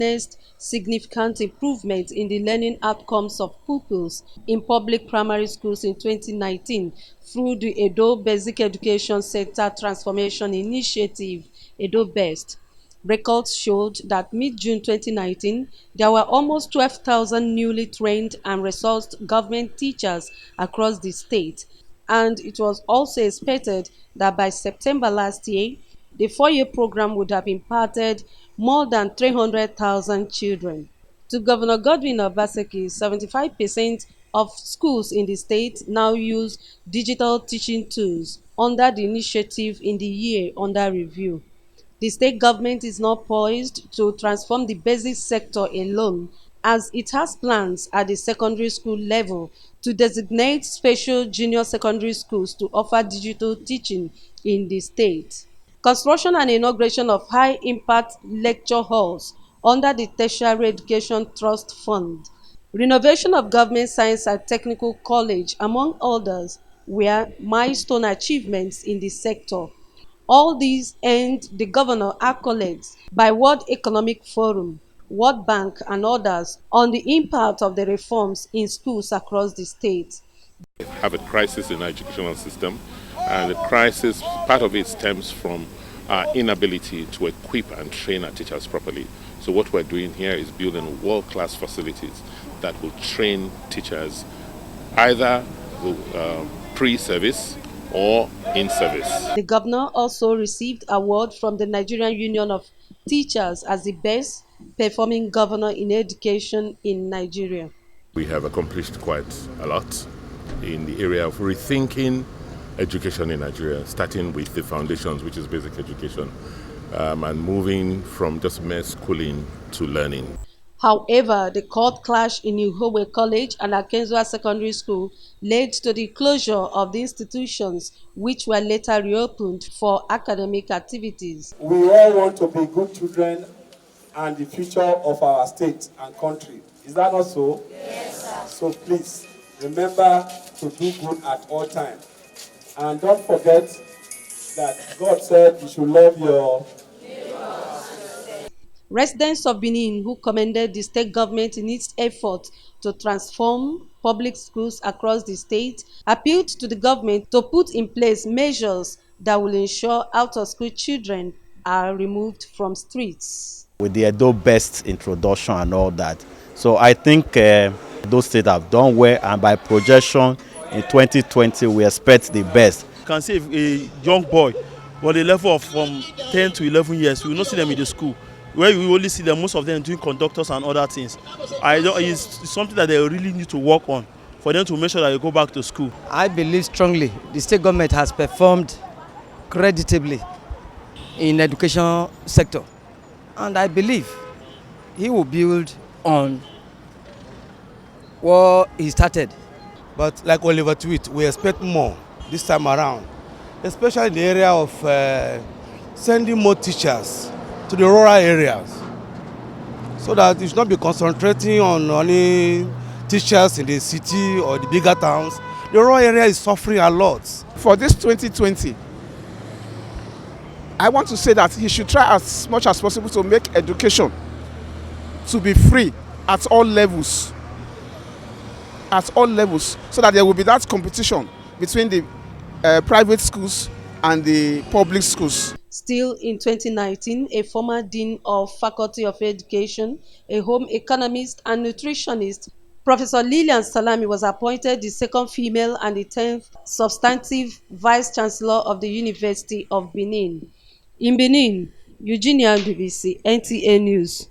witnessed significant improvement in the learning outcomes of pupils in public primary schools in 2019 through the Edo Basic Education Sector Transformation Initiative, Edo BEST. Records showed that mid-June 2019, there were almost 12,000 newly trained and resourced government teachers across the state, and it was also expected that by September last year, the four-year program would have imparted more than 300,000 children. To Governor Godwin Obaseki, 75% of schools in the state now use digital teaching tools under the initiative in the year under review. The state government is not poised to transform the basic sector alone, as it has plans at the secondary school level to designate special junior secondary schools to offer digital teaching in the state. Construction and inauguration of high-impact lecture halls under the Tertiary Education Trust Fund, renovation of Government Science and Technical College, among others, were milestone achievements in the sector. All these earned the governor accolades by World Economic Forum, World Bank and others on the impact of the reforms in schools across the state. Have a crisis in our educational system, and the crisis, part of it stems from our inability to equip and train our teachers properly. So what we're doing here is building world-class facilities that will train teachers either pre-service or in service. The governor also received award from the Nigerian Union of Teachers as the best performing governor in education in Nigeria. We have accomplished quite a lot in the area of rethinking education in Nigeria, starting with the foundations, which is basic education, and moving from just mere schooling to learning. However, the court clash in Ihowe College and Akenzua Secondary School led to the closure of the institutions, which were later reopened for academic activities. We all want to be good children and the future of our state and country. Is that not so? Yes, sir. So please, remember to do good at all times. And don't forget that God said you should love your Residents of Benin, who commended the state government in its effort to transform public schools across the state, appealed to the government to put in place measures that will ensure out-of-school children are removed from streets. With the Edo BEST introduction and all that, so I think those states have done well, and by projection in 2020 we expect the best. You can see a young boy, but the level of from 10 to 11 years, we will not see them in the school, where you only see them, most of them doing conductors and other things. It's something that they really need to work on for them to make sure that they go back to school. I believe strongly the state government has performed creditably in the education sector, and I believe he will build on what he started. But like Oliver Tweet, we expect more this time around, especially in the area of sending more teachers to the rural areas, so that it should not be concentrating on only teachers in the city or the bigger towns. The rural area is suffering a lot. For this 2020, I want to say that he should try as much as possible to make education to be free at all levels, so that there will be that competition between the private schools and the public schools. Still in 2019, a former dean of Faculty of Education, a home economist and nutritionist, Professor Lilian Salami, was appointed the second female and the 10th substantive vice-chancellor of the University of Benin. In Benin, Eugenia Ndubisi, NTA News.